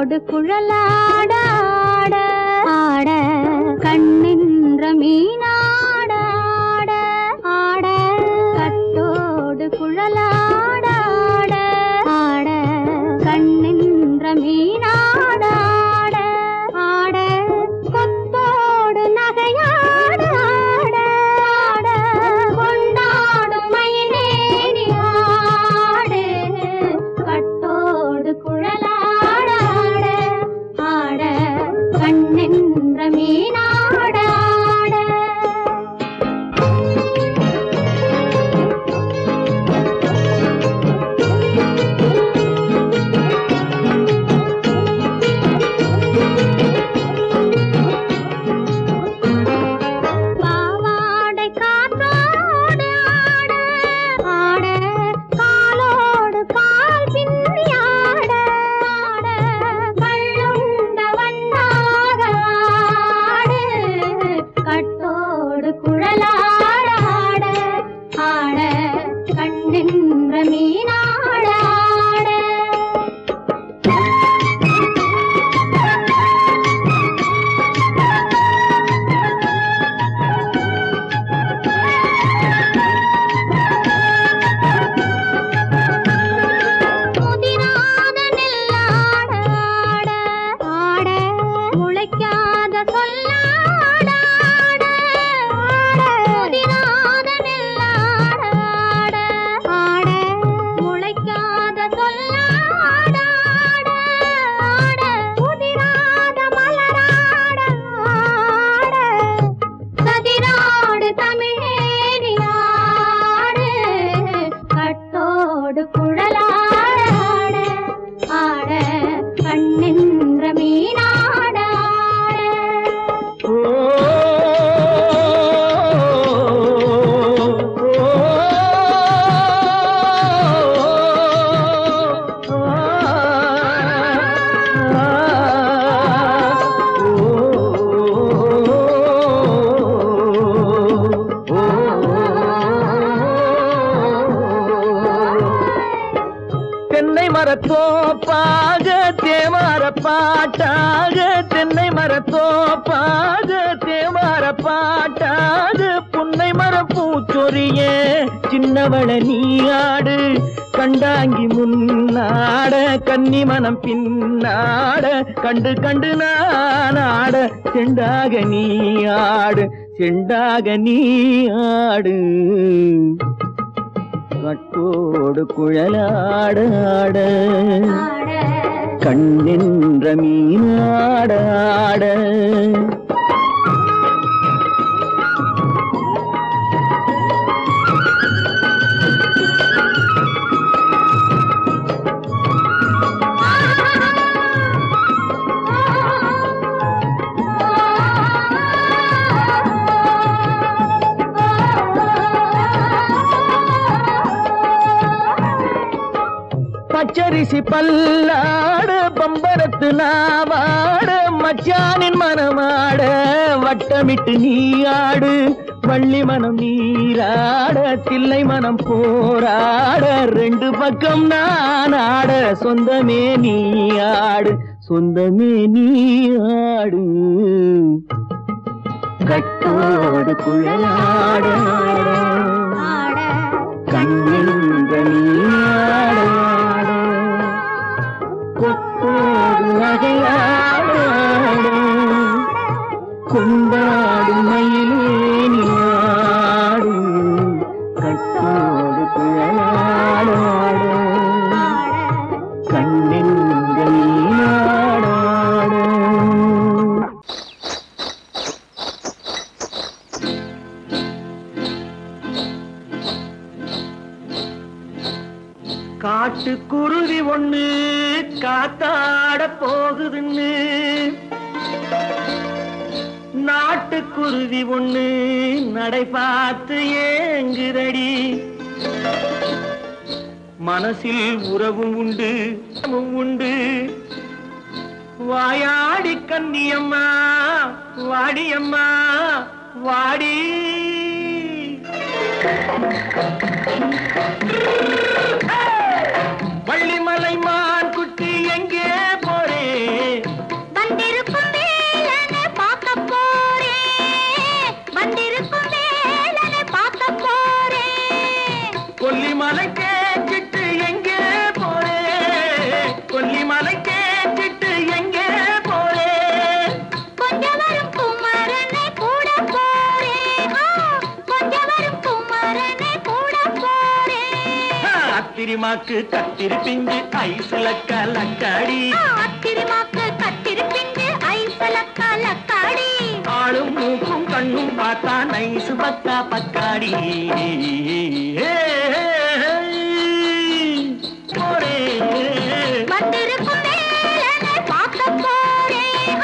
கட்டோடு குழலாட ஆட ஆட கண்ணின்ற மீனாட ஆட ஆட கட்டோடு குழலாட ஆட ஆட கண்ணின்ற மீனாட ஆட ஆட கொத்தோடு நகையாட ஆட ஆட கொண்டாடும் மயிலேறி ஆடு கட்டோடு குழலாட ஆட ஆட கண்ணென்ற மீனாட ஆட பாவாடை காற்றோடு ஆட ஆட காலோடு கால் பின்னி ஆட ஆட கள்ளுண்ட வண்ணாக ஆடு கட்டோடு குழலாட ஆட ஆட கண்ணென்ற மீனாட ஆட முதிராத நெல்லாட ஆட ஆட முளைக்காத சொல்லாட ஆட ஆட முதிராத நெல்லாட ஆட ஆட முளைக்காத சொல்லாட ஆட ஆட முதிராத மலராட ஆட சதிராடு தமிழேறி ஆடு கட்டோடு குழலாட ஆட ஆட கண்ணென்ற மீனாட ஆட தென்னை மரத்தோப்பாக தேமார பாட்டாக தென்னை மரத்தோப்பாக தேமார பாட்டாக புன்னை மரப்பூச்சொரிய சின்னவள நீயாடு கண்டாங்கி முன்னாட கன்னி மனம் பின்னாட கண்டு கண்டு நானாட செண்டாக நீயாடு செண்டாக நீயாடு கட்டோடு குழலாட ஆட கண்ணென்ற மீனாட ஆட பச்சரிசி பல்லாட பம்பரத்து நாவாட மச்சானின் மனமாட வட்டமிட்டு நீயாடு வள்ளி மனம் நீராட தில்லை மனம் போராட ரெண்டு பக்கம் நான் ஆட சொந்தமே நீயாடு சொந்தமே நீயாடு கட்டோடு குழலாட ஆட கண்ணென்ற நீயாட கொத்தோடு நகையாட கொண்டாடு மயிலேனி ஆடு கட்டோடு குழலாட கண்ணென்ற நீயாட காட்டுக்குருவி ஒண்ணு காத்தாட போகுதுன்னு நாட்டுக்குருவி ஒண்ணு நடை பார்த்து ஏங்குதடி மனசில் உறவும் உண்டு உண்டு வாயாடி கன்னியம்மா வாடியம்மா வாடி வள்ளிமலை மான் குட்டி எங்கே போறே அத்திரிமாக்கு கத்திருப்பிஞ்சு ஐசுல கலக்காடி அத்திரிமாக்கு கத்திருப்பிஞ்சு ஐசுல கலக்காடி ஆளும் மூக்கும் கண்ணும் பார்த்தா நைசு பக்கா பக்காடி வந்திருக்கும் வேலனை பார்க்க போறேன்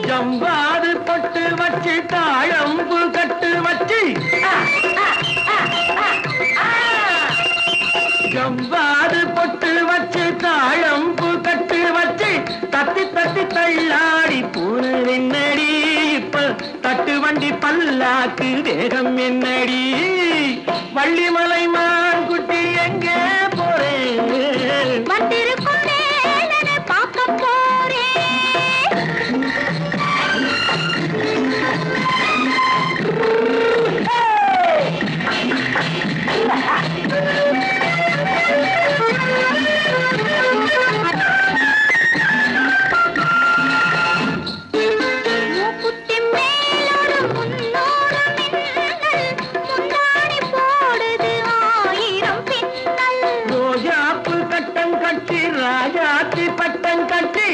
ஜம்பாது பொட்டு வச்சு தாழம்பு கட்டு வச்சு ஜம்பாது பொட்டு வச்சு தாழம்பு கட்டு வச்சு தத்தி தத்தி தள்ளாடி பூனு என்னடி இப்ப தட்டு வண்டி பல்லாக்கு வேகம் என்னடி வள்ளிமலை மான் குட்டி எங்கே போறேன் வந்திருக்கும் வேலனை பார்க்க போறேன் மூக்குத்தி மேலோடு முன்னோடு மின்னல் முந்தாடி போடுது ஆயிரம் பின்னல் ரோஜாப்பு கட்டம் கட்டி ராஜாத்தி பட்டம் கட்டி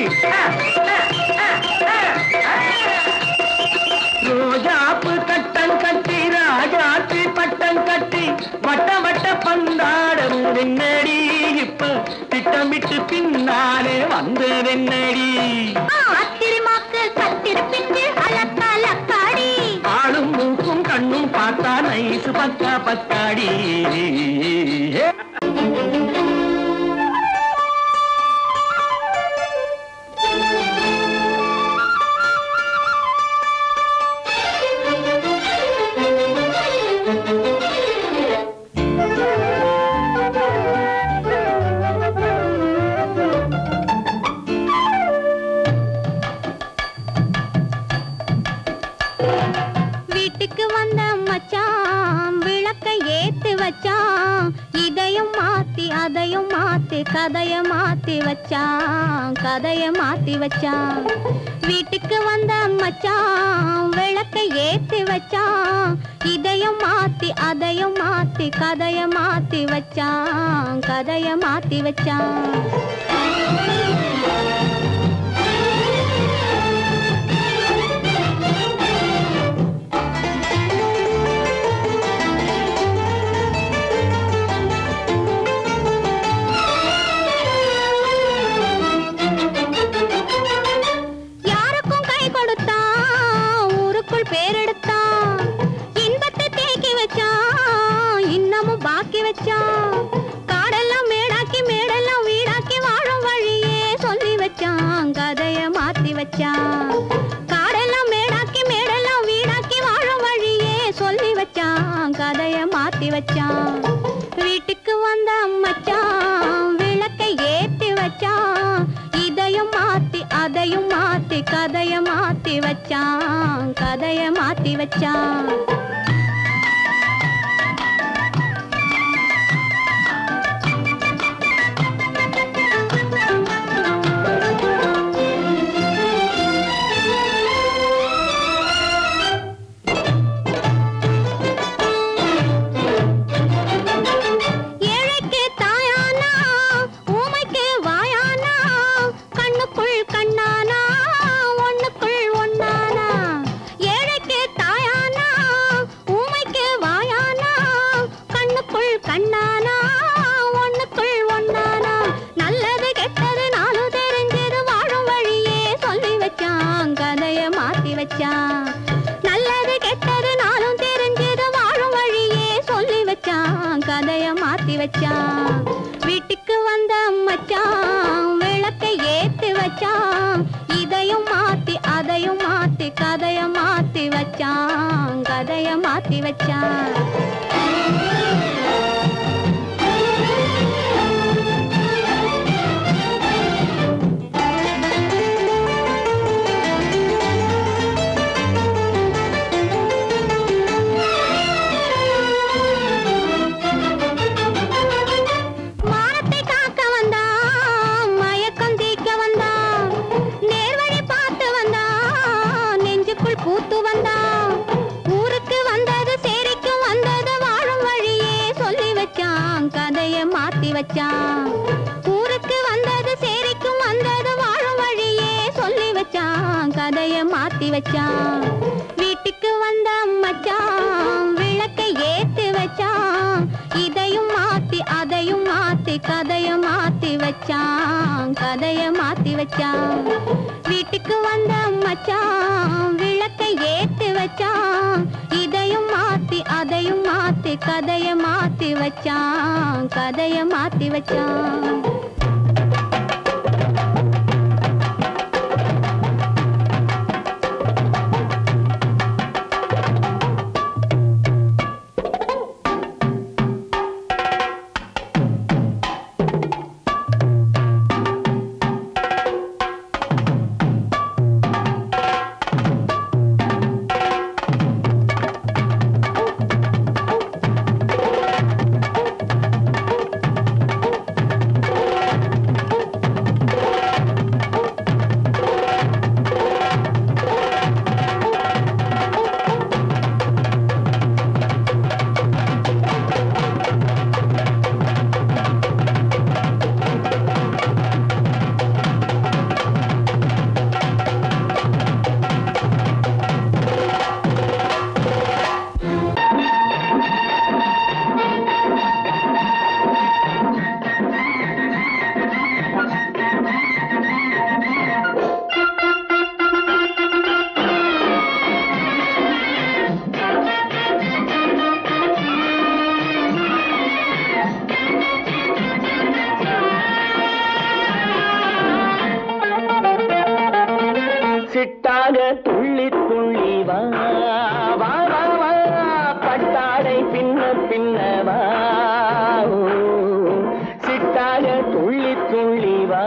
ரோஜாப்பு கட்டம் கட்டி ராஜாத்தி பட்டம் கட்டி வட்ட வட்ட பந்தாடம் என்னடி இப்ப திட்டமிட்டு பின்னாலே வந்ததென்னடி அத்திரிமாக்கு கத்திருப்பிஞ்சு அலக்காடி ஆளும் மூக்கும் கண்ணும் பார்த்தா நைசு பக்கா பக்காடி வீட்டுக்கு வந்த மச்சான் விளக்க ஏத்தி வச்சான் இதையும் மாத்தி அதையும் மாத்தி கதைய மாத்தி வச்சான் வீட்டுக்கு வந்த மச்சான் விளக்க ஏத்தி வச்சான் இதையும் மாத்தி அதையும் மாத்தி கதைய மாத்தி வச்சான் யாருக்கும் கை கொடுத்தான் ஊருக்குள் பேரெடுத்தான் இன்பத்தை தேக்கி வச்சான் இன்னமும் பாக்கி வச்சான் காடெல்லாம் மேடாக்கி மேடெல்லாம் வீடாக்கி வாழும் வழியே சொல்லி வச்சான் கதைய மாத்தி வச்சான் காடெல்லாம் மேடாக்கி மேடெல்லாம் வீடாக்கி வாழும் வழியே சொல்லி வச்சான் கதைய மாத்தி வச்சான் வீட்டுக்கு வந்த மச்சான் விளக்கை ஏத்தி வச்சான் இதையும் மாத்தி அதையும் மாத்தி கதைய மாத்தி வச்சான் ஏழைக்கு தாயானா ஊமைக்கு வாயானா கண்ணுக்குள் கண்ணானா ஒண்ணுக்குள் ஒண்ணானா ஏழைக்கு தாயானா ஊமைக்கு வாயானா கண்ணுக்குள் கண்ணானா ஒண்ணுக்குள் ஒண்ணானா நல்லது கெட்டது நானும் தெரிஞ்சது வாழும் வழியே சொல்லி வச்சான் கதைய மாத்தி வச்சான் நல்லது கெட்டது நானும் தெரிஞ்சது வாழும் வழியே சொல்லி வச்சான் கதைய மாத்தி வச்சான் வீட்டுக்கு வந்த மச்சான் விளக்கை ஏத்தி வச்சான் கதைய மாத்தி வச்சான். ஊருக்கு வந்தது சேரிக்கும் வந்தது வாழும் வழியே சொல்லி வச்சான் கதைய மாத்தி வச்சான். வீட்டுக்கு வந்த மச்சான் விளக்கை ஏத்தி வச்சான். இதையும் மாத்தி அதையும் மாத்தி கதைய மாத்தி வச்சான் கதைய மாத்தி வச்சான். வீட்டுக்கு வந்த மச்சான் விளக்கை ஏத்தி வச்சான். இதையும் மாத்தி அதையும் மாத்தி கதைய மாத்தி வச்சான் கதைய மாத்தி வச்சான். சிட்டாக துள்ளி துள்ளி வா வா வா வா பட்டாடை பின்ன பின்னவா. சிட்டாக துள்ளி துள்ளி வா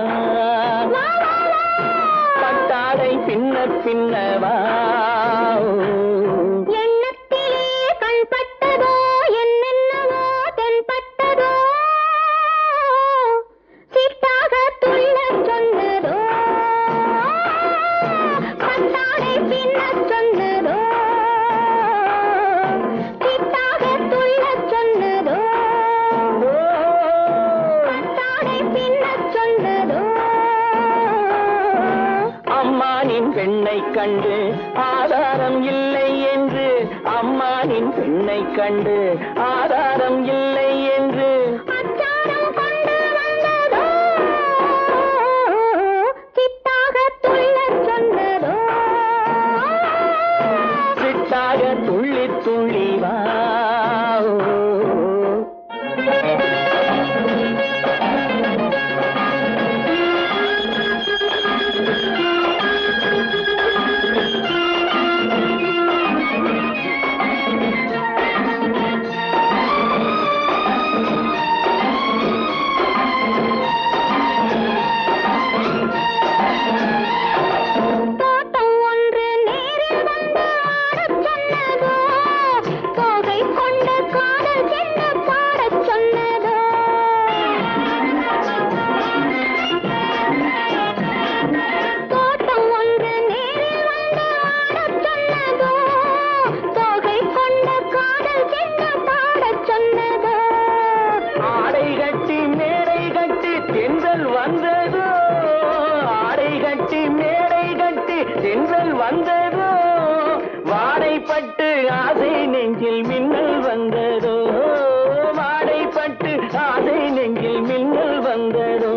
பட்டாடை பின்ன பின்னவா. பெண்ணை கண்டு ஆதாரம் இல்லை என்று அம்மானின் பெண்ணை கண்டு ஆதாரம் இல்லை என்று சிட்டாக துள்ளி துள்ளி வா. வந்ததோ வாடைப்பட்டு ஆசை நெஞ்சில் மின்னல் வந்ததோ. வாடைப்பட்டு ஆசை நெஞ்சில் மின்னல் வந்ததோ.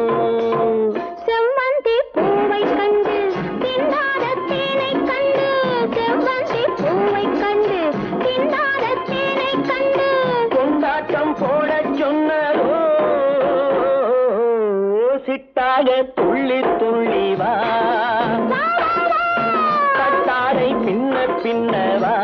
செவ்வந்தி பூவை கண்டு திண்டாட தேனை கண்டு. செவ்வந்தி பூவை கண்டு திண்டாட தேனை கண்டு. கொண்டாட்டம் போட சொன்னதோ. சிட்டாக துள்ளி துள்ளி வா பட்டாடை பின்ன பின்னவா.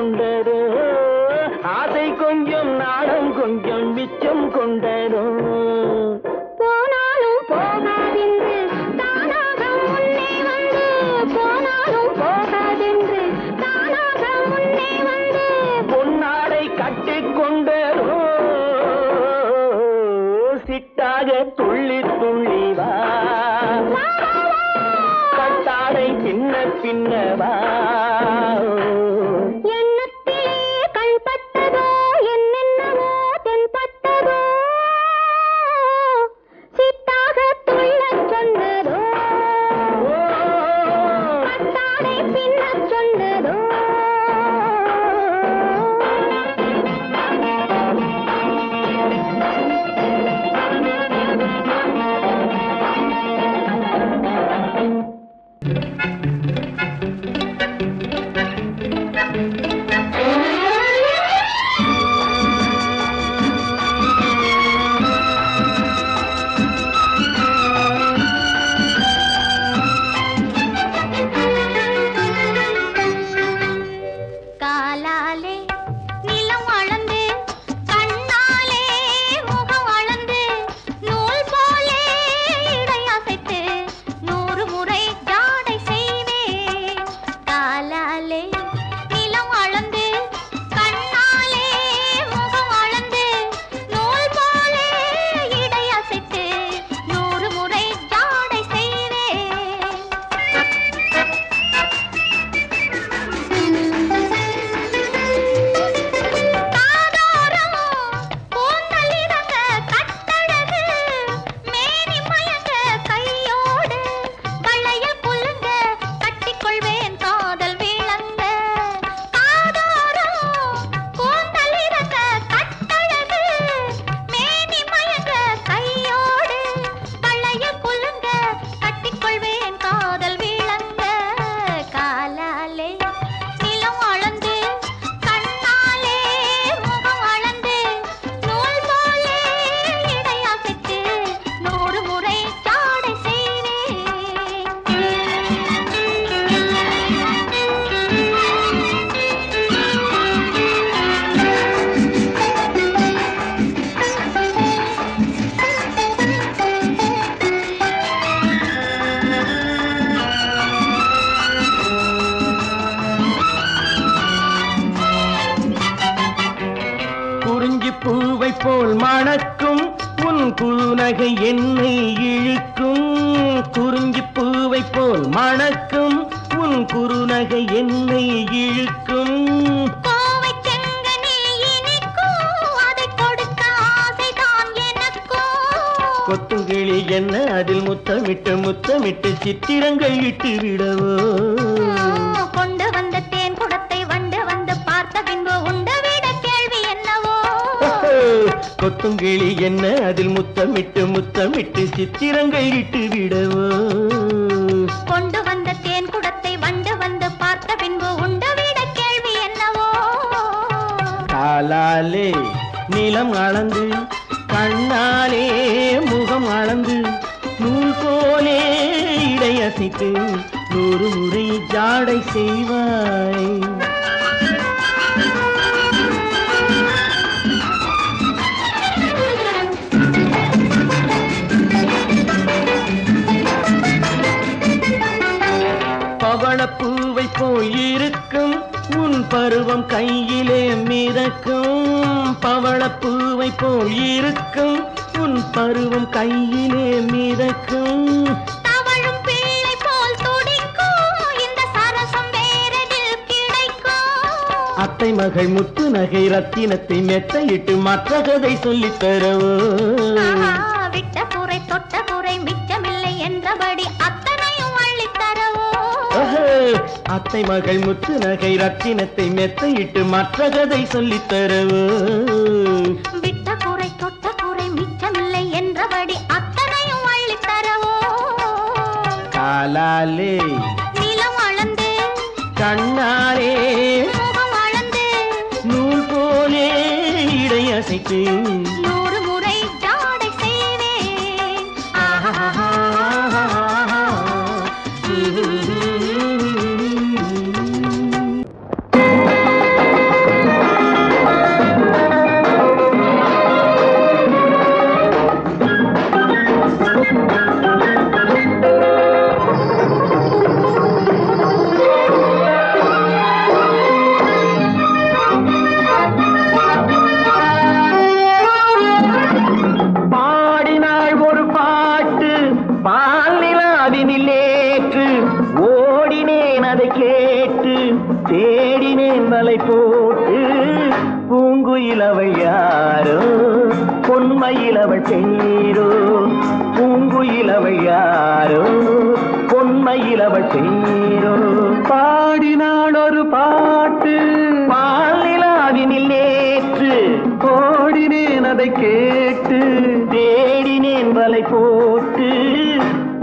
கொண்டதோ ஆசை கொஞ்சம் நாடம் கொஞ்சம் மிச்சம் கொண்டதோ போனாலும் போகாதென்று தானாக முன்னே வந்து போனாலும் போகாதென்று தானாக முன்னே வந்து பொன்னாடை கட்டிக்கொண்டதோ சிட்டாக துள்ளி துள்ளி வா கட்டாடை பின்ன பின்னவா எண்ணத்திலே கண்பட்டதோ என்னென்னவோ தென்பட்டதோ சித்தாக துள்ளச் சொன்னதோ கட்டாடை பின்னச் சொன்னதோ காலாலே நிலம் அளந்து கண்ணாலே முகம் அளந்து நூல் போலே இடை அசைத்து 100 முறை ஜாடை செய்வேன் காலாலே நிலம் அளந்து கண்ணாலே முகம் அளந்து நூல் போலே இடை அசைத்து 100 முறை ஜாடை செய்வேன் காதோரம் கூந்தலிறங்க கட்டழகு மேனி மயங்க கையோடு வளையல் குலுங்க கட்டிக்கொள்வேன் காதல் விளங்க காதோரம் கூந்தலிறங்க கட்டழகு மேனி மயங்க கையோடு வளையல் குலுங்க கட்டிக்கொள்வேன் காதல் விளங்க காலாலே நிலம் அளந்து கண்ணாலே முகம் அளந்து நூல் போலே இடை அசைத்து 100 முறை ஜாடை குறிஞ்சி பூவை போல் மணக்கும் உன் குறுநகை என்னை இழுக்கும் குறிஞ்சி பூவை போல் மணக்கும் உன் குறுநகை என்னை இழுக்கும் கோவை செங்கனில் இனிக்கும் அதை கொடுக்க ஆசைதான் எனக்கும் கொத்துங்கிளி என்ன அதில் முத்தமிட்டு முத்தமிட்டு சித்திரங்கள் இட்டு விடவோ கொண்டு வந்த தேன் குடத்தை வண்டு வந்து பார்த்த பின்பு உண்டு விட கேள்வி என்னவோ கொத்துங்கிளி என்ன அதில் முத்தமிட்டு முத்தமிட்டு சித்திரங்கள் இட்டு விடவோ கொண்டு வந்த தேன் குடத்தை வண்டு வந்து பார்த்த பின்பு உண்டு விட கேள்வி என்னவோ காலாலே நிலம் அளந்து கண்ணாலே முகம் அளந்து நூல் போலே இடை அசைத்து 100 முறை ஜாடை செய்வாய் பவளப்பூவை போல் இருக்கும் உன் பருவம் கையிலே மிதக்கும் பவளப்பூவை போல் இருக்கும் உன் பருவம் கையிலே மிதக்கும் தவழும் பிள்ளை போல் துடிக்கும் இந்த சரசம் வேறெதில் கிடைக்கும் அத்தை மகள் முத்து நகை ரத்தினத்தை மெத்தையிட்டு மற்ற கதை சொல்லித் தரவோ விட்ட குறை தொட்ட குறை மிச்சமில்லை என்றபடி அத்தனையும் அள்ளித் தரவோ அத்தை மகள் முத்து நகை ரத்தினத்தை மெத்தையிட்டு மற்ற கதை சொல்லித் தரவோ விட்ட குறை தொட்ட குறை மிச்சமில்லை என்றபடி அத்தனையும் அள்ளித் தரவோ காலாலே நிலம் அளந்து கண்ணாலே முகம் அளந்து நூல் போலே இடை அசைத்து 100 முறை ஜாடை செய்வேன் பூங்குயிலவள் யாரோ பொன்மையிலவள் பேரோ பூங்குயிலவள் யாரோ பொன்மையிலவள் பேரோ பாடினாள் ஒரு பாட்டு பாலிலாவினில் நேற்று ஓடினேன் அதை கேட்டு தேடினேன் வலை போட்டு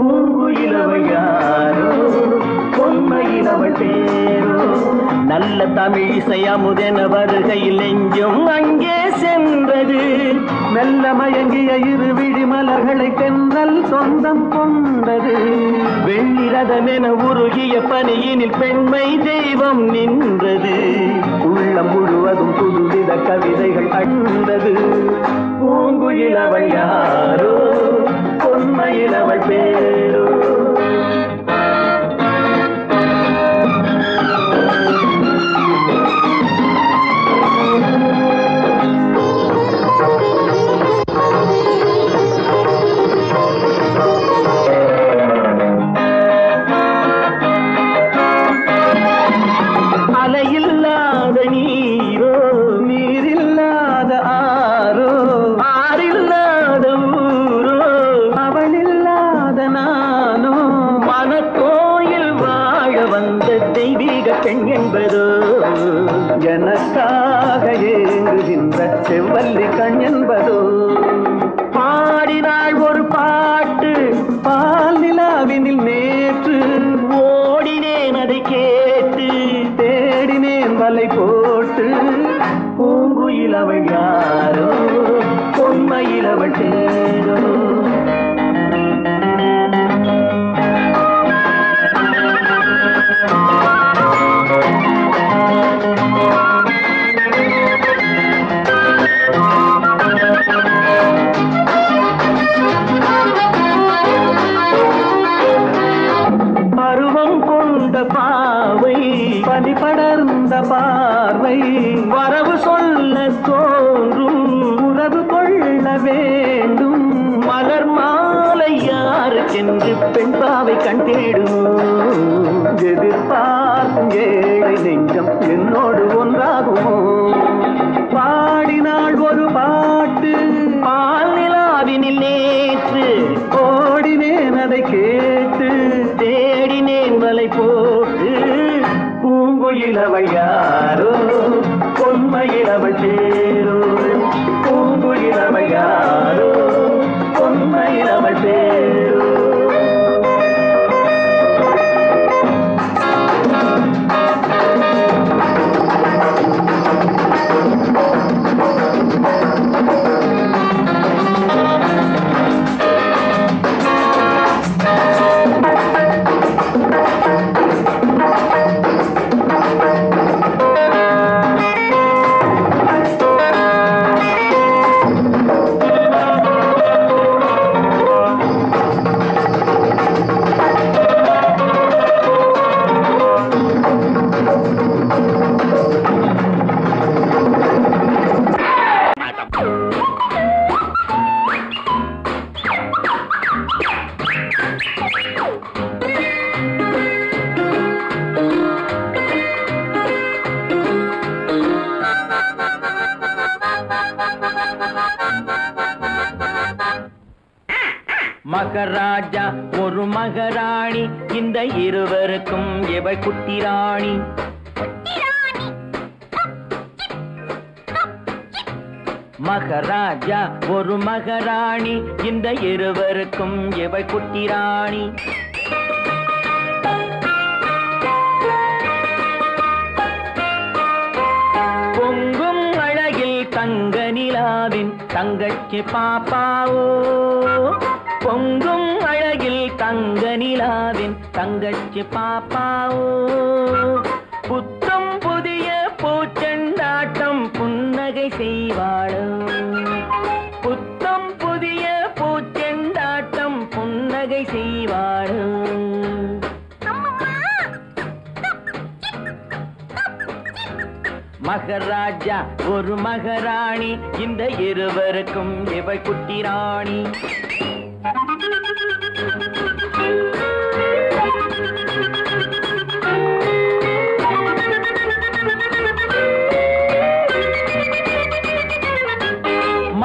பூங்குயிலவள் யாரோ பொன்மையிலவள் பேரோ நல்ல தமிழ் இசை அமுதென வருகையில் நெஞ்சும் அங்கே சென்றது மெல்ல மயங்கிய இரு விழி மலர்களை தென்றல் சொந்தம் கொண்டது வெண்ணிரதமென உருகிய பனியினில் பெண்மை தெய்வம் நின்றது உள்ளம் முழுவதும் புதுவித கவிதைகள் கண்டது பூங்குயிலவள் யாரோ பொன்மையிலவள் பேரோ அலையில்லாத நீரோ நீரில்லாத ஆரோ ஆறில்லாத ஊரோ அவளில்லாத நானோ மனக்கோயில் வாழ வந்த தெய்வீக பெண் என்பதோ எனக்காக ஏங்குகின்ற செவ்வல்லி கண் என்பதோ பாடினாள் ஒரு பாட்டு பால் நிலாவினில் நேற்று ஓடினேன் அதை கேட்டு தேடினேன் வலை போட்டு பூங்குயிலவள் யாரோ பொன்மையிலவள் பேரோ பருவம் கொண்ட பாவை பனி படர்ந்த பார்வை வரவு சொல்ல தோன்றும் உறவு கொள்ள வேண்டும் மலர் மாலை யாருக்கென்று பெண் பாவை கண் தேடும் எதிர்பார்க்கும் ஏழை நெஞ்சம் என்னோடு ஒன்றாகுமோ பாடினாள் ஒரு பாட்டு பால் நிலாவினில் நேற்று ஓடினேன் அதை கேட்டு தேடினேன் வலை போட்டு பூங்குயிலவள் யாரோ பொன்மையிலவள் பேரோ பூங்குயிலவள் யாரோ பொன்மையிலவள் பேரோ மகராஜா ஒரு மகராணி இந்த இருவருக்கும் இவள் குட்டி ராணி மகராஜா ஒரு மகராணி இந்த இருவருக்கும் இவள் குட்டி ராணி பொங்கும் அழகில் தங்க நிலாவின் தங்கச்சி பாப்பாவோ பொங்கும் அழகில் தங்க நிலாவின் தங்கச்சி பாப்பாவோ புத்தம் புதிய பூச்செண்டாட்டம் புன்னகை செய்வாளோ புத்தம் புதிய பூச்செண்டாட்டம் புன்னகை செய்வாளோ மகராஜா ஒரு மகராணி இந்த இருவருக்கும் இவள் குட்டி ராணி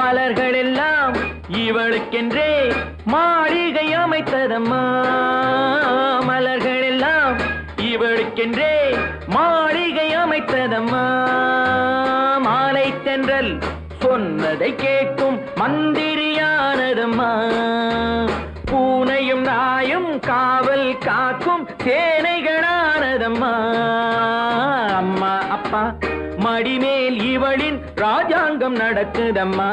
மலர்கள் எல்லாம் இவளுக்கென்றே மாளிகை அமைத்ததம்மா. மலர்கள் எல்லாம் இவளுக்கென்றே மாளிகை அமைத்ததம்மா. மாலை தென்றல் சொன்னதை கேட்கும் மந்திரியானதம்மா. பூனையும் நாயும் காவல் காக்கும் சேனைகளானதம்மா. அம்மா அப்பா மடிமேல் இவளின் ராஜாங்கம் நடக்குதம்மா.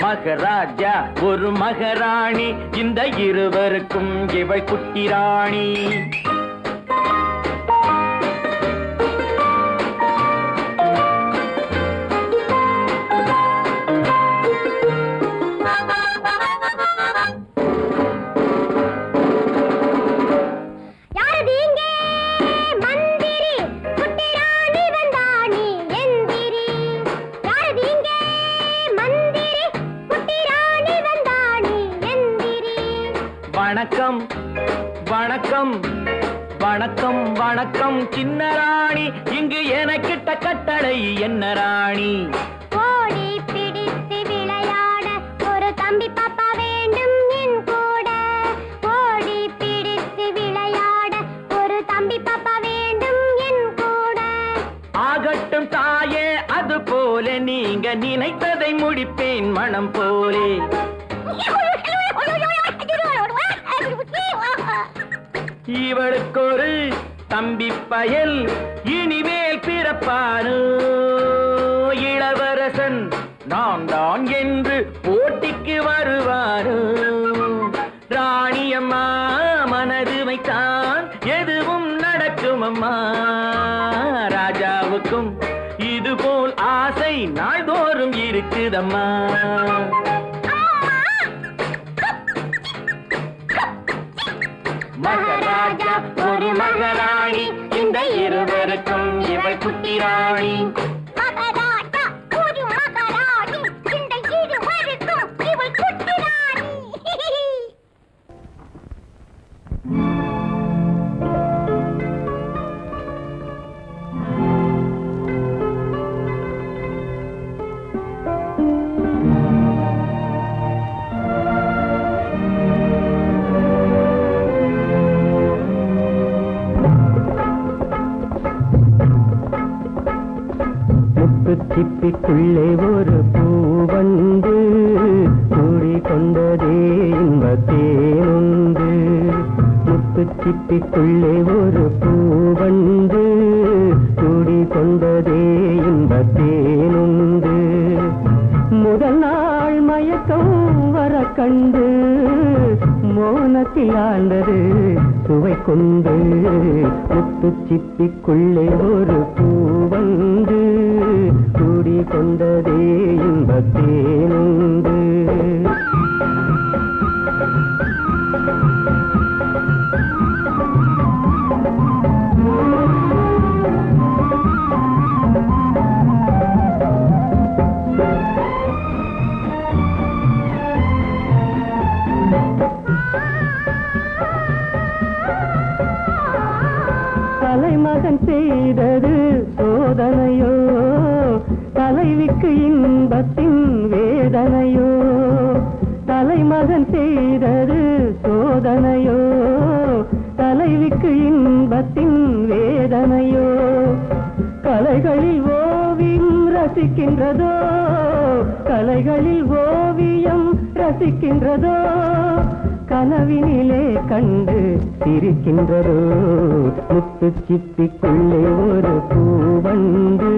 மகராஜா ஒரு மகராணி, இந்த இருவருக்கும் இவள் குட்டி ராணி. வணக்கம் வணக்கம் வணக்கம் வணக்கம் சின்ன ராணி, இங்கு எனக்கிட்ட கட்டளை என்ன ராணி? ஓடி பிடித்து விளையாட ஒரு தம்பி பாப்பா வேண்டும் என் கூட. ஓடி பிடித்து விளையாட ஒரு தம்பி பாப்பா வேண்டும் என் கூட. ஆகட்டும் தாயே, அது போல நீங்க நினைத்ததை முடிப்பேன் மனம் போலே. இவளுக்கு ஒரு தம்பி பயல் இனிமேல் பிறப்பானோ. இளவரசன் நான் தான் என்று போட்டிக்கு வருவானோ. ராணியம்மா மனது வைத்தான் எதுவும் நடக்கும் அம்மா. ராஜாவுக்கும் இதுபோல் ஆசை நாள்தோறும் இருக்குதம்மா. மகாராஜா ஒரு மகாராணி, இந்த இருவருக்கும் இவள் குட்டி ராணி. மகாராஜா ஒரு மகாராணி, இந்த இருவருக்கும் இவள் குட்டி ராணி. சிப்பிக்குள்ளே ஒரு பூவண்டு கூடிக்கொண்டதே இன்பத்தேனுண்டு. முத்து சிப்பிக்குள்ளே ஒரு பூவண்டு கூடிக்கொண்டதே இன்பத்தேனுண்டு. முதல் நாள் மயக்கம் வர கண்டு மோனத்தில் ஆண்டது சுவை கொண்டு. முத்து சிப்பிக்குள்ளே ஒரு பூவண்டு கூடிக்கொண்டதே இன்பத்தேனுண்டு. தலைமகன் செய்தது சோதனையோ, தலைவிக்கு இன்பத்தின் வேதனையோ. தலைமகன் செய்தது சோதனையோ, தலைவிக்கு இன்பத்தின் வேதனையோ. கலைகளில் ஓவியம் ரசிக்கின்றதோ, கலைகளில் ஓவியம் ரசிக்கின்றதோ. கனவினிலே கண்டு சிரிக்கின்றதோ. முத்து சிப்பிக்குள்ளே ஒரு பூவண்டு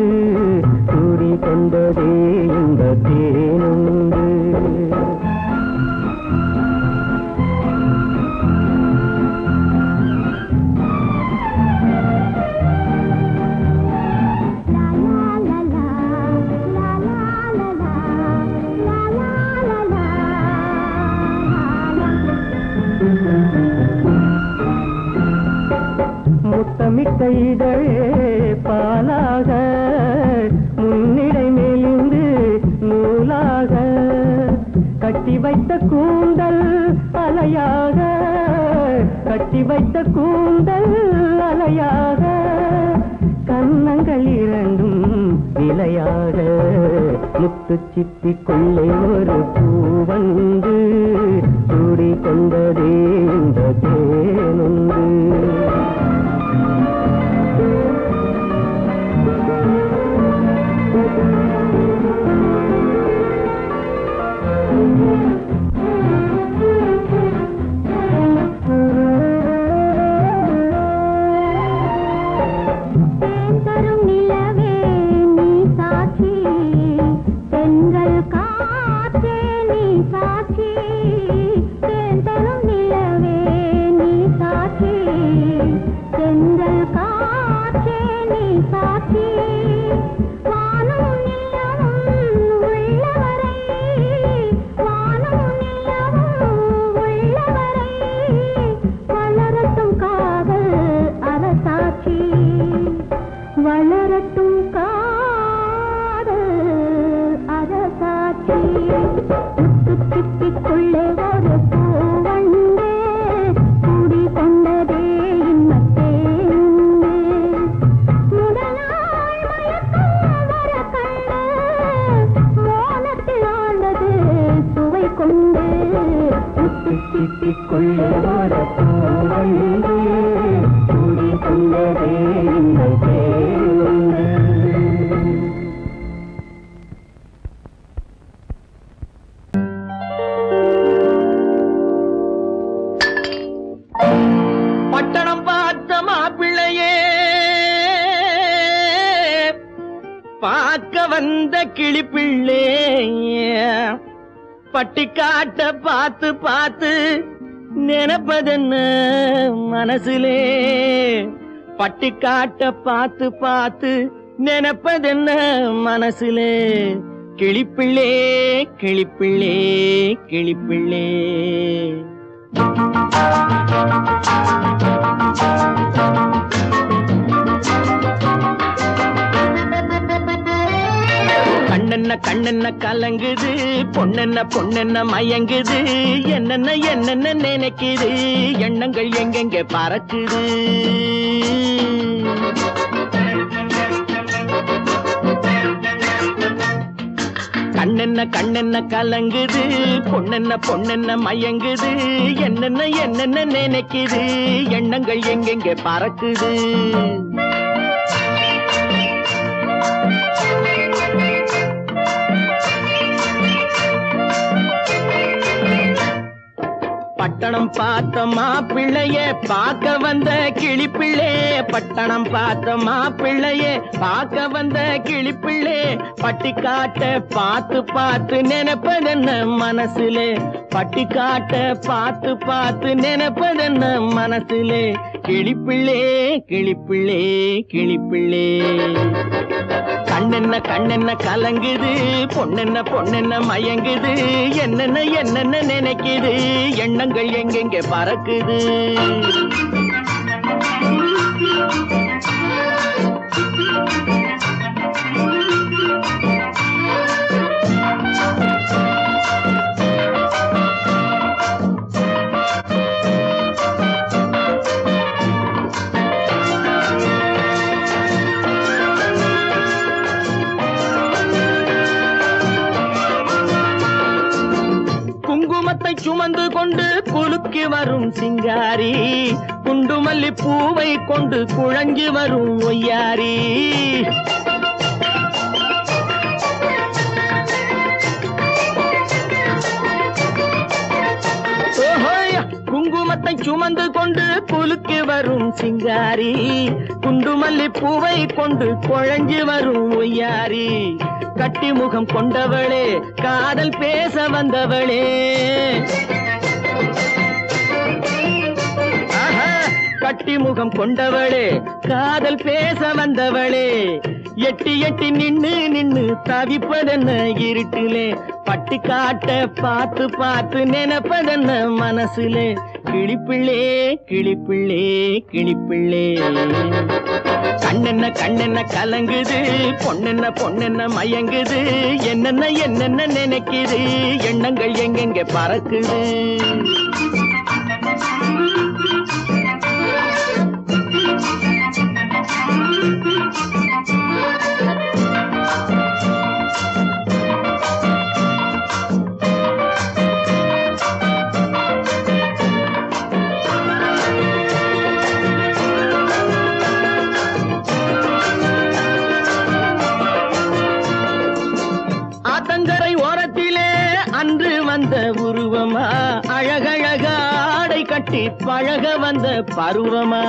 கூடிக்கொண்டதே இன்பத்தேனுண்டு. முத்தமிட்ட இதழே பாலாக, முன்னிடை மேலிருந்து நூலாக. கட்டி வைத்த கூந்தல் அலையாக, கட்டி வைத்த கூந்தல் அலையாக. கண்ண கண்கள் இரண்டும் நிலையாக முத்து சிப்பிக்குள்ளே ஒரு பூவந்து சூடி கொண்டதே இந்த தேனுண்டு. பட்டணம் பார்த்த மாப்பிள்ளையே பார்க்க வந்த கிளிப்பிள்ளே பட்டிக்காட்ட பார்த்து பார்த்து நினைப்பதென்ன மனசுலே பட்டிக்காட்ட பார்த்து பார்த்து நினைப்பதென்ன மனசுலே கிளிப்பிள்ளே கிளிப்பிள்ளே கிளிப்பிள்ளே கண்ணென்ன கண்ணென்ன கலங்குது பொண்ணென்ன பொண்ணென்ன மயங்குது என்னென்ன என்னென்ன நினைக்குது எண்ணங்கள் எங்கெங்க பறக்குது கண்ணென்ன கண்ணென்ன கலங்குது பொண்ணென்ன பொண்ணென்ன மயங்குது என்னென்ன என்னென்ன நினைக்குது எண்ணங்கள் எங்கெங்க பறக்குது பட்டணம் பார்த்த மாப்பிள்ளையே பார்க்க வந்த கிளிப்பிள்ளே பட்டணம் பார்த்த மாப்பிள்ளையே பார்க்க வந்த கிளிப்பிள்ளே பட்டிக்காட்ட பார்த்து பார்த்து நினைப்பதென்ன மனசுலே பட்டிக்காட்ட பார்த்து பார்த்து நினைப்பதென்ன மனசுலே கிளிப்பிள்ளே கிளிப்பிள்ளே கிளிப்பிள்ளே கண்ணென்ன கண்ணென்ன கலங்குது பொண்ணென்ன பொண்ணென்ன மயங்குது என்னென்ன என்னென்ன நினைக்குது எண்ணங்கள் எங்கெங்க பறக்குது குங்குமத்தை சுமந்து கொண்டு குலுக்கி வரும் சிங்காரி குண்டுமல்லி பூவை கொண்டு குழஞ்சி வரும் ஒய்யாரி குங்குமத்தை சுமந்து கொண்டு குலுக்கி வரும் சிங்காரி குண்டுமல்லி பூவை கொண்டு குழஞ்சி வரும் ஒய்யாரி கட்டி முகம் கொண்டவளே காதல் பேச வந்தவளே கட்டி முகம் கொண்டவளே காதல் பேச வந்தவளே எட்டி எட்டி நின்னு நின்னு தவிப்பதென்ன இருட்டிலே பட்டிக்காட்ட பார்த்து பார்த்து நினைப்பதென்ன மனசுலே கிளிப்பிள்ளே கிளிப்பிள்ளே கிளிப்பிள்ளே கண்ணென்ன கண்ணென்ன கலங்குது பொண்ணென்ன பொண்ணென்ன மயங்குது என்னென்ன என்னென்ன நினைக்குது எண்ணங்கள் எங்கெங்க பறக்குது பழக வந்த பருவமா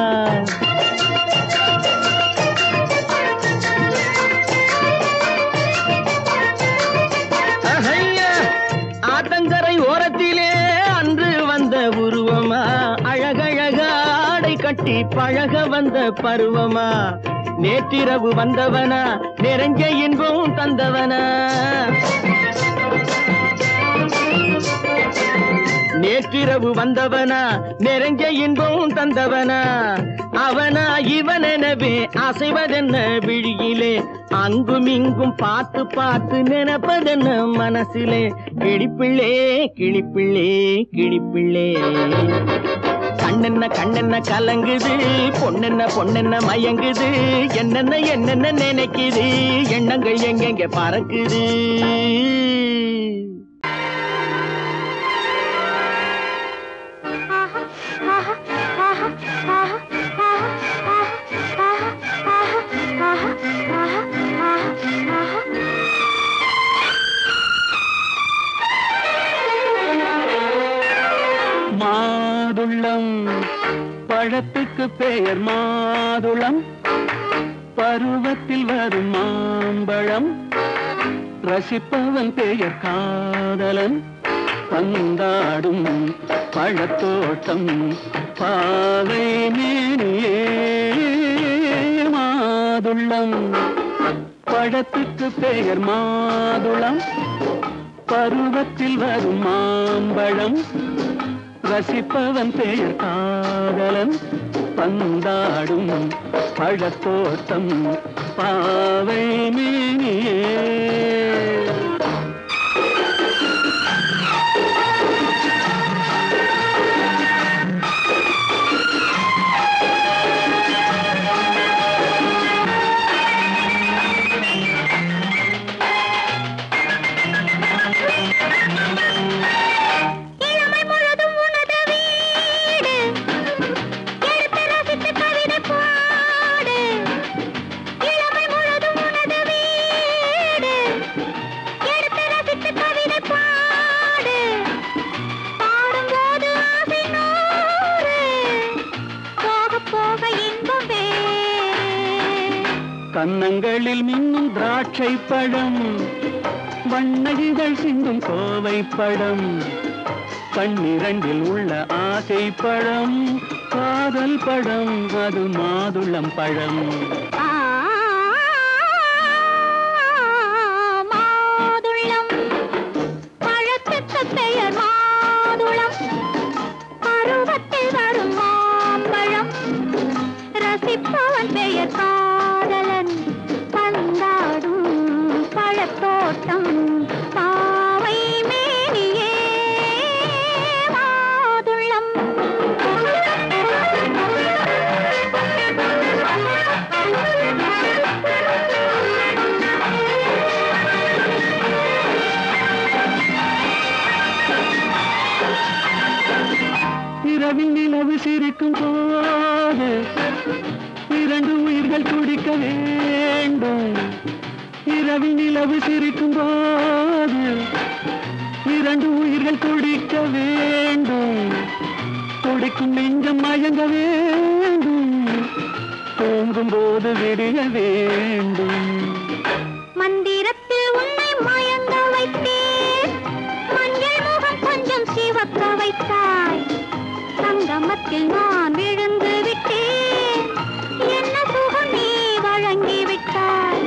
ஆத்தங்கரை ஓரத்திலே அன்று வந்த உருவமா அழகழகாடை கட்டி பழக வந்த பருவமா நேற்றிரவு வந்தவனா நிறைஞ்ச இன்பம் தந்தவனா நேற்றிரவு வந்தவனா நிறைஞ்ச இன்பம் தந்தவனா அவனா இவனெனவே அசைவதென்ன விழியிலே அங்கும் இங்கும் பார்த்து பார்த்து நினைப்பதென்ன மனசிலே கிளிப்பிள்ளே கிளிப்பிள்ளே கிளிப்பிள்ளே கண்ணென்ன கண்ணென்ன கலங்குது பொண்ணென்ன பொண்ணென்ன மயங்குது என்னென்ன என்னென்ன நினைக்குது எண்ணங்கள் எங்கெங்க பறக்குது மாதுளம் பழத்துக்கு பெயர் மாதுளம் பருவத்தில் வரும் மாம்பழம் ரசிப்பவன் பெயர் காதலன் பந்தாடும் பழத்தோட்டம் பாவை மேனியே மாதுளம் பழத்துக்கு பெயர் மாதுளம் பருவத்தில் வரும் மாம்பழம் ரசிப்பவன் பெயர் காதலன் பந்தாடும் பழத்தோட்டம் பாவை மேனியே கன்னங்களில் மின்னும் திராட்சை பழம் வண்ண இதழ் சிந்தும் கோவை பழம் கண்ணிரண்டில் உள்ள ஆசை பழம் காதல் பழம் அது மாதுளம் பழம் மாதுளம் பழத்துக்கு பெயர் மாதுளம் பருவத்தில் வரும் மாம்பழம் ரசிப்பவன் பெயர் காதலன் பந்தாடும் பழத்தோட்டம் பாவை மேனியே மாதுளம் இரவில் நிலவு சிரிக்கும் போது இரண்டு உயிர்கள் துடிக்க வேண்டும் இரவில் நிலவு சிரிக்கும் போது இரண்டு உயிர்கள் துடிக்க வேண்டும் துடிக்கும் நெஞ்சம் மயங்க வேண்டும் தூங்கும் போது விடிய வேண்டும் மந்திரத்தில் உன்னை மயங்க வைத்தேன் மஞ்சள் முகம் கொஞ்சம் சிவக்க வைத்தாய் சங்கமத்தில் நான் விழுந்து விட்டேன் என்ன சுகம் நீ வழங்கி விட்டாய்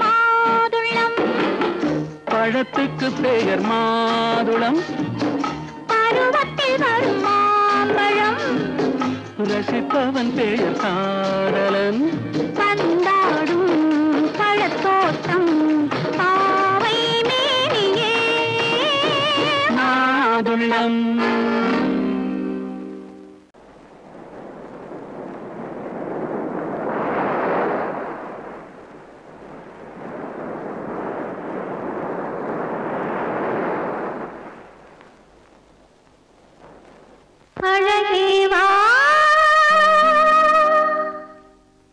மாதுளம் பழத்துக்கு பெயர் மாதுளம் பருவத்தில் வரும் மாம்பழம் ரசிப்பவன் பெயர் காதலன் பந்தாடும் பழத்தோட்டம் பாவை மேனியே மாதுளம் அழகே வா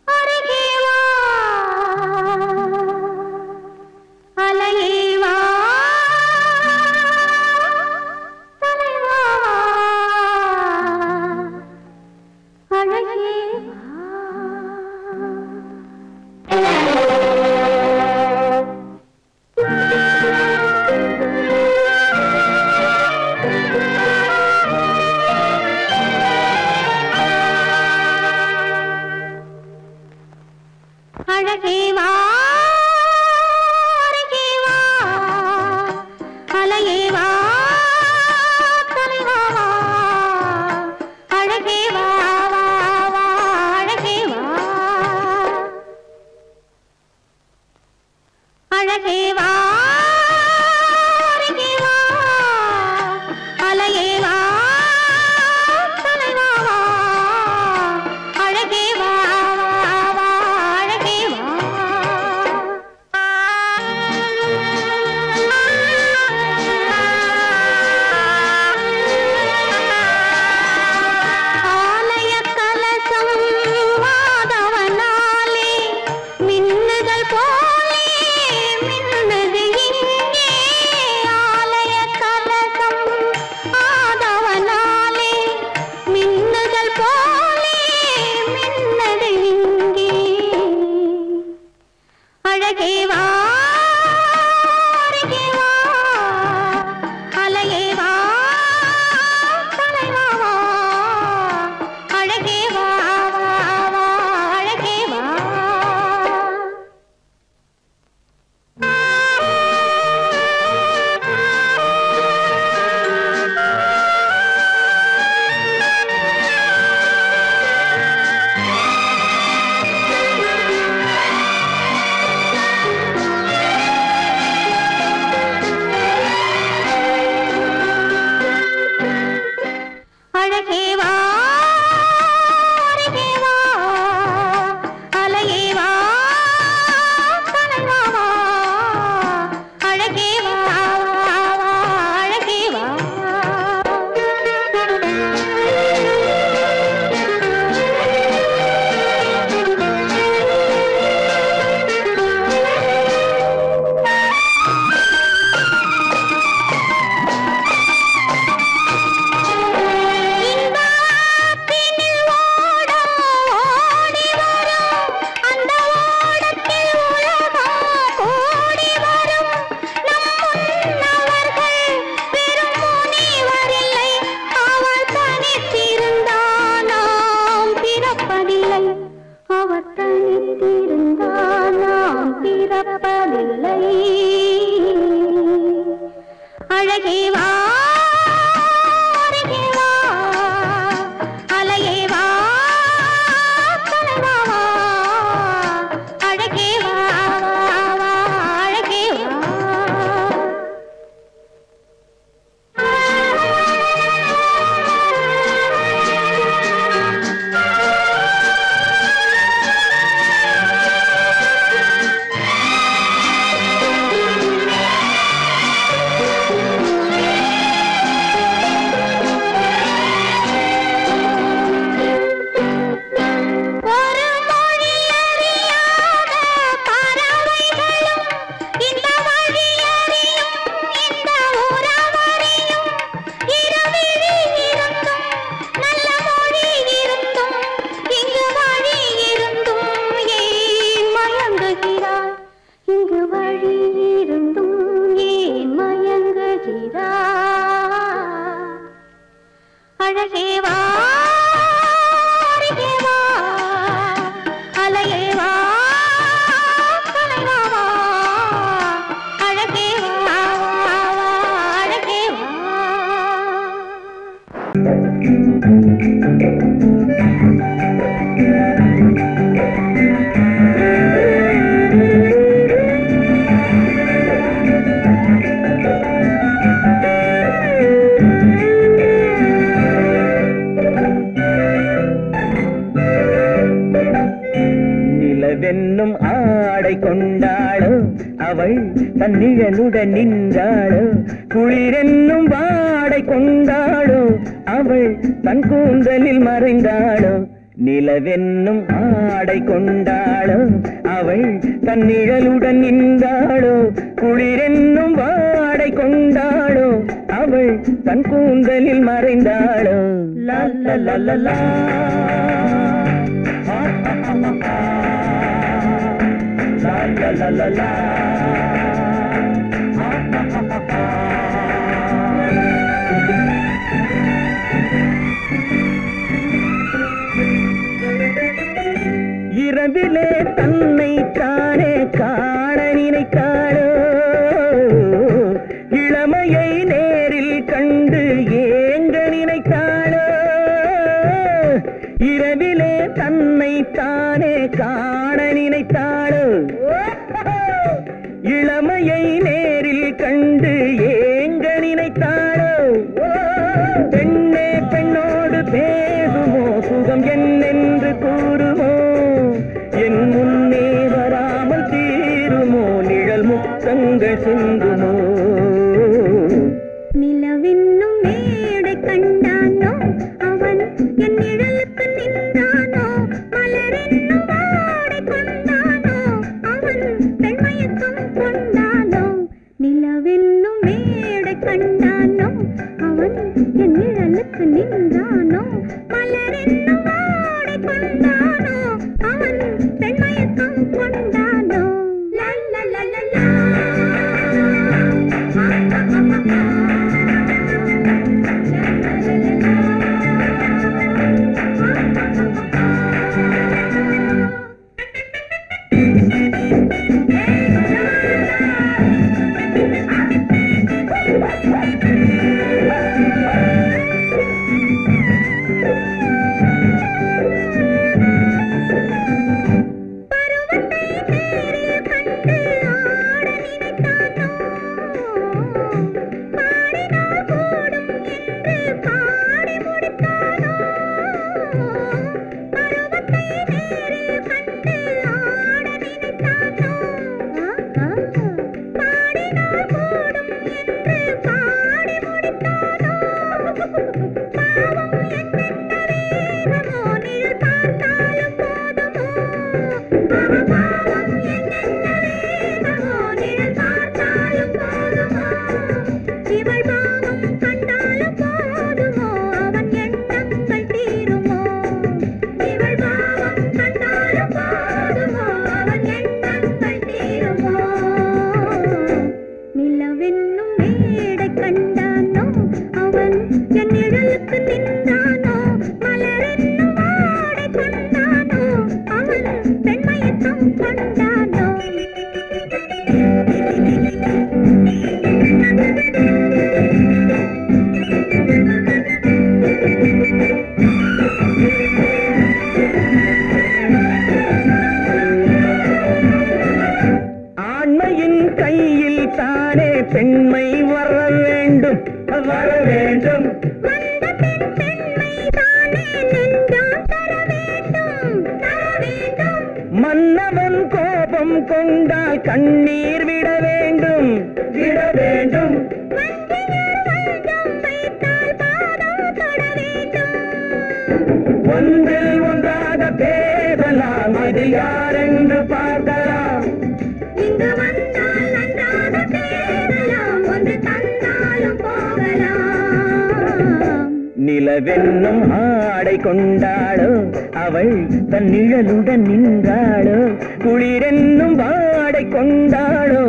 அருகே வா அலையே வா நிலவென்னும் ஆடை கொண்டாளோ அவள் தன் நிழலுடன் நின்றாளோ குளிரென்னும் வாடை கொண்டாளோ அவள் தன் கூந்தலில் மறைந்தாளோ நிலவென்னும் ஆடை கொண்டாளோ அவள் தன் நிழலுடன் நின்றாளோ குளிரென்னும் வாடை கொண்டாளோ அவள் தன் கூந்தலில் மறைந்தாளோ லா லா லா லா லா la la la la இரவிலே தன்னை தானே காண நினைத்தாளோ இளமையை நேரில் கண்டு ஏங்க நினைத்தாளோ இரவிலே தன்னை தானே காண நினைத்தாளோ இளமையை நேரில் கண்டு ஏங்க நினைத்தாளோ பெண்ணே பெண்ணோடு பேசுமோ சுகம் என்னென்று கூறுமோ என் முன்னே வராமல் தீருமோ நிழல் முத்தங்கள் சிந்துமோ நிலவென்னும் மேடை கண்டானோ அவன் என் நிழலுக்கு நின்றானோ மலரென்னும் வாடை கொண்டானோ அவன் பெண்மயக்கம் கொண்டானோ நிலவென்னும் மேடை கண்டானோ அவன் என் நிழலுக்கு நின்றானோ மலரென்னும் வாடை கொண்டானோ அவன் பெண்மயக்கம் கொண்டானோ லா லா லா லா லா பெண்மை வர வேண்டும் வர வேண்டும் மன்னவன் கோபம் கொண்டால் கண்ணீர் விட வேண்டும் விட வேண்டும் ஒன்றில் ஒன்றாக பேசலாம் அது யாரென்று பார்க்கலாம் இங்கு வந்தால் நன்றாக பேசலாம் ஒன்று தந்தாலும் போகலாம் நிலவென்னும் ஆடை கொண்டாளோ அவள் தன் நிழலுடன் நின்றாளோ குளிரென்னும் வாடை கொண்டாளோ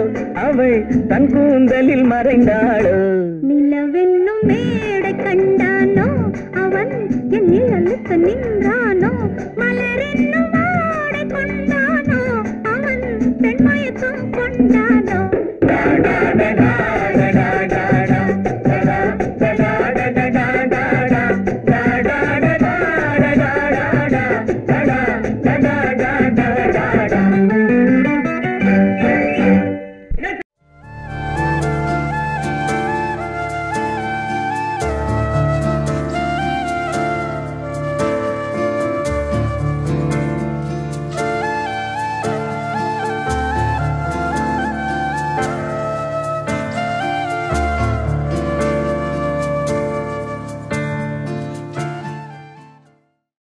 அவள் தன் கூந்தலில் மறைந்தாளோ நிலவென்னும் மேடை கண்டானோ அவன் என் நிழலுக்கு நின்றானோ